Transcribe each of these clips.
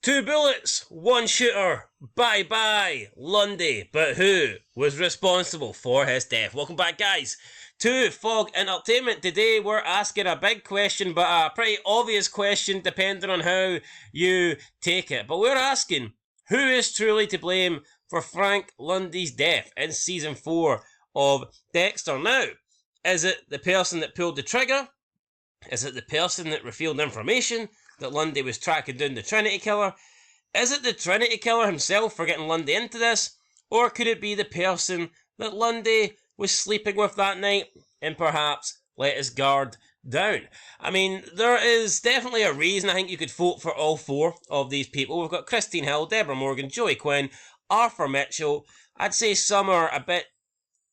2 bullets, 1 shooter. Bye-bye, Lundy. But who was responsible for his death? Welcome back, guys, to Fog Entertainment. Today we're asking a big question, but a pretty obvious question depending on how you take it. But we're asking, who is truly to blame for Frank Lundy's death in Season 4 of Dexter? Now, is it the person that pulled the trigger? Is it the person that revealed information that Lundy was tracking down the Trinity killer? Is it the Trinity killer himself for getting Lundy into this? Or could it be the person that Lundy was sleeping with that night and perhaps let his guard down? I mean, there is definitely a reason I think you could vote for all 4 of these people. We've got Christine Hill, Debra Morgan, Joey Quinn, Arthur Mitchell. I'd say some are a bit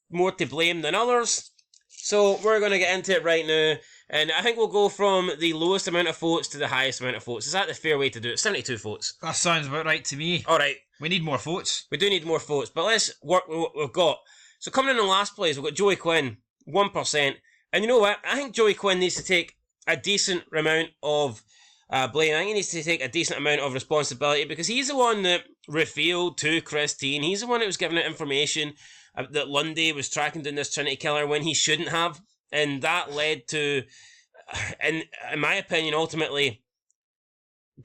more to blame than others. So we're going to get into it right now. And I think we'll go from the lowest amount of votes to the highest amount of votes. Is that the fair way to do it? 72 votes. That sounds about right to me. Alright. We need more votes. We do need more votes, but let's work with what we've got. So coming in last place, we've got Joey Quinn, 1%. And you know what? I think Joey Quinn needs to take a decent amount of blame. I think he needs to take a decent amount of responsibility because he's the one that revealed to Christine. He's the one that was giving out information that Lundy was tracking down this Trinity killer when he shouldn't have. And that led to, in my opinion, ultimately,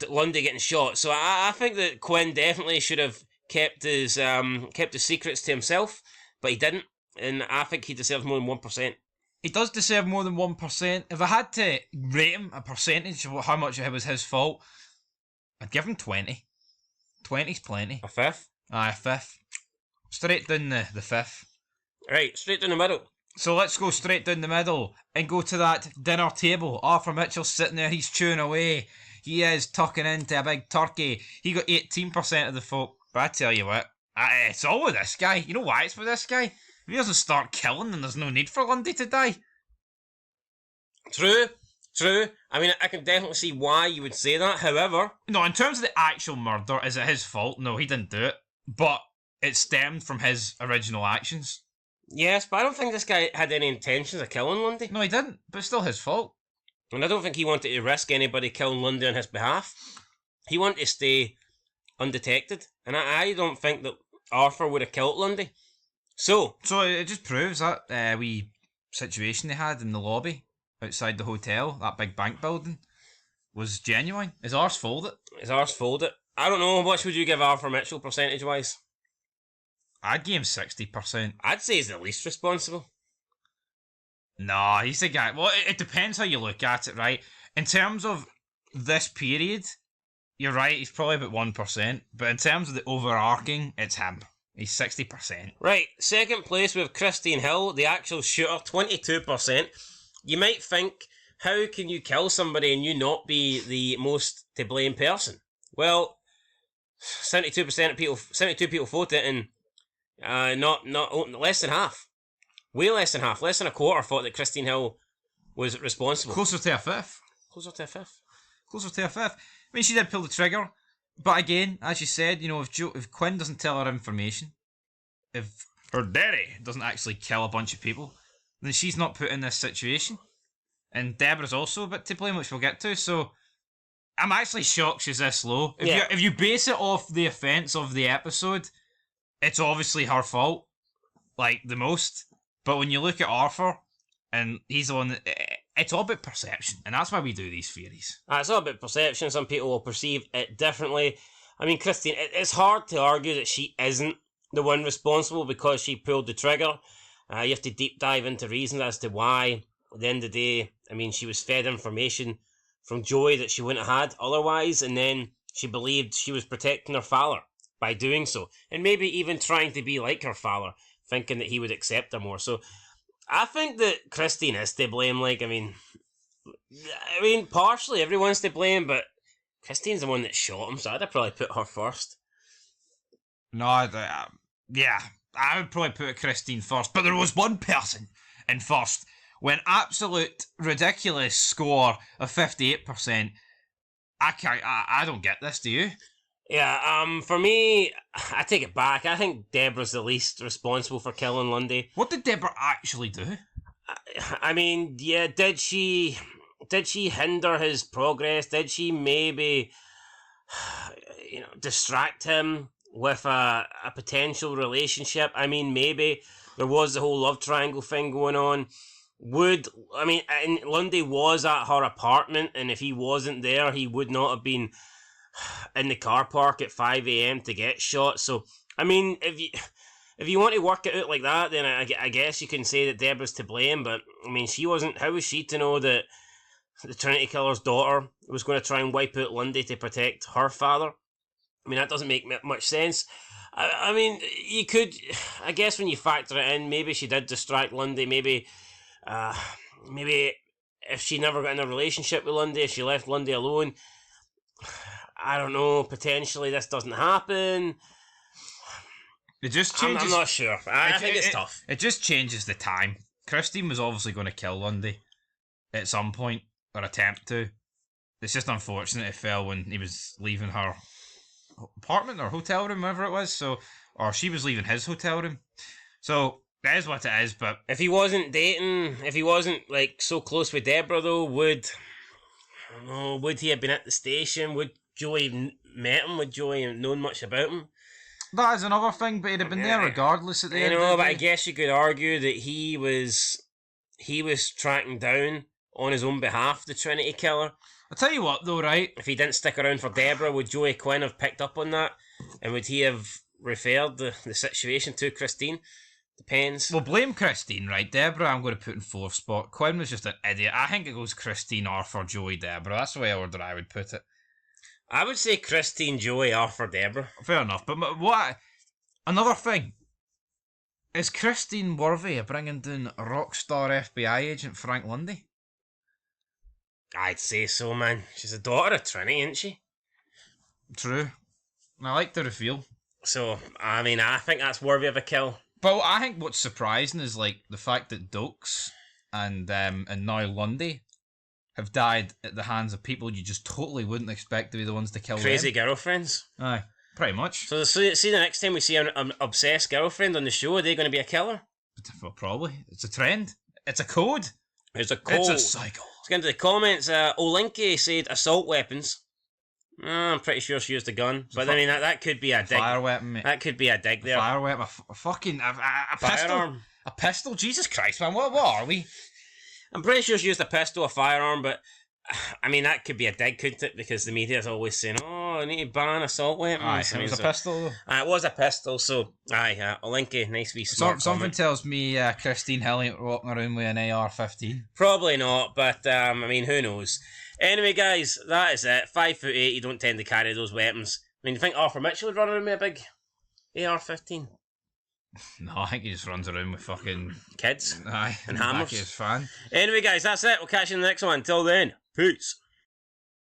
Lundy getting shot. So I think that Quinn definitely should have kept his secrets to himself, but he didn't. And I think he deserves more than 1%. He does deserve more than 1%. If I had to rate him a percentage of how much it was his fault, I'd give him 20. 20's plenty. A fifth? Aye, a fifth. Straight down the fifth. Right, straight down the middle. So let's go straight down the middle and go to that dinner table. Arthur Mitchell's sitting there, he's chewing away. He is tucking into a big turkey. He got 18% of the folk. But I tell you what, it's all with this guy. You know why it's with this guy? If he doesn't start killing, then there's no need for Lundy to die. True. I mean, I can definitely see why you would say that. However... No, in terms of the actual murder, is it his fault? No, he didn't do it. But it stemmed from his original actions. Yes, but I don't think this guy had any intentions of killing Lundy. No, he didn't, but it's still his fault. And I don't think he wanted to risk anybody killing Lundy on his behalf. He wanted to stay undetected. And I don't think that Arthur would have killed Lundy. So it just proves that wee situation they had in the lobby outside the hotel, that big bank building, was genuine. His arse folded. I don't know, how much would you give Arthur Mitchell percentage-wise? I'd give him 60%. I'd say he's the least responsible. No, he's the guy. Well, it depends how you look at it, right? In terms of this period, you're right, he's probably about 1%. But in terms of the overarching, it's him. He's 60%. Right, second place with Christine Hill, the actual shooter, 22%. You might think, how can you kill somebody and you not be the most to blame person? Well, 72% of people, 72 people voted, and not less than half. Way less than half. Less than a quarter thought that Christine Hill was responsible. Closer to a fifth. I mean, she did pull the trigger. But again, as you said, you know, if Quinn doesn't tell her information, if her daddy doesn't actually kill a bunch of people, then she's not put in this situation. And Debra's also a bit to blame, which we'll get to. So I'm actually shocked she's this low. If you base it off the offence of the episode, it's obviously her fault, like the most. But when you look at Arthur, and he's the one that... It's all about perception, and that's why we do these theories. It's all about perception. Some people will perceive it differently. I mean, Christine, it's hard to argue that she isn't the one responsible because she pulled the trigger. You have to deep dive into reasons as to why. At the end of the day, I mean, she was fed information from Joey that she wouldn't have had otherwise, and then she believed she was protecting her father by doing so, and maybe even trying to be like her father, thinking that he would accept her more. So I think that Christine is to blame. Like, I mean, partially everyone's to blame, but Christine's the one that shot him, so I'd have probably put her first. No, yeah, I would probably put Christine first, but there was one person in first. When absolute ridiculous score of 58%. I don't get this, do you? Yeah, for me, I take it back. I think Debra's the least responsible for killing Lundy. What did Debra actually do? I mean, yeah, did she hinder his progress? Did she maybe distract him with a potential relationship. I mean, maybe there was the whole love triangle thing going on. And Lundy was at her apartment, and if he wasn't there, he would not have been in the car park at 5 a.m. to get shot. So, I mean, if you want to work it out like that, then I guess you can say that Debra's to blame, but, I mean, she wasn't. How was she to know that the Trinity Killer's daughter was going to try and wipe out Lundy to protect her father? I mean, that doesn't make much sense. I mean, you could, I guess when you factor it in, maybe she did distract Lundy, maybe if she never got in a relationship with Lundy, if she left Lundy alone, I don't know, potentially this doesn't happen. It just changes. I'm not sure. I think it's tough. It just changes the time. Christine was obviously going to kill Lundy at some point, or attempt to. It's just unfortunate it fell when he was leaving her apartment or hotel room, whatever it was. Or she was leaving his hotel room. So that is what it is. But if he wasn't like so close with Debra though, would he have been at the station? Would Joey have met him? Would Joey have known much about him? That is another thing, but he'd have been there regardless at the end of the day. But I guess you could argue that he was tracking down on his own behalf the Trinity Killer. I'll tell you what though, right? If he didn't stick around for Debra, would Joey Quinn have picked up on that? And would he have referred the situation to Christine? Depends. Well, blame Christine, right? Debra I'm going to put in fourth spot. Quinn was just an idiot. I think it goes Christine, Arthur, Joey, Debra. That's the way order I would put it. I would say Christine, Joey, Arthur, Debra. Fair enough. But what? Another thing. Is Christine worthy of bringing down rockstar FBI agent Frank Lundy? I'd say so, man. She's a daughter of Trinity, isn't she? True. I like the reveal. So, I mean, I think that's worthy of a kill. But I think what's surprising is like the fact that Dokes and now Lundy have died at the hands of people you just totally wouldn't expect to be the ones to kill Crazy them. girlfriends. Aye, pretty much. So see the next time we see an obsessed girlfriend on the show, are they going to be a killer? Well, probably. It's a trend. It's a code. It's a code. It's a cycle. Let's get into the comments. Olinke said assault weapons. I'm pretty sure she used a gun. But I mean, that could be a dig. Fire weapon, mate. That could be a dig there. Fire weapon. A fucking... A pistol. Firearm. A pistol? Jesus Christ, man. What are we? I'm pretty sure she used a pistol, a firearm, but I mean, that could be a dig, couldn't it? Because the media's always saying, oh, I need to ban assault weapons. Aye, it was a pistol, though. It was a pistol, so, Olinke, nice wee smart Something comment. tells me Christine Hill ain't walking around with an AR-15. Probably not, but, I mean, who knows? Anyway, guys, that is it. 5'8", you don't tend to carry those weapons. I mean, you think Arthur Mitchell would run around with a big AR-15? No, I think he just runs around with fucking... kids. Aye. And hammers. His fan. Anyway, guys, that's it. We'll catch you in the next one. Until then, peace.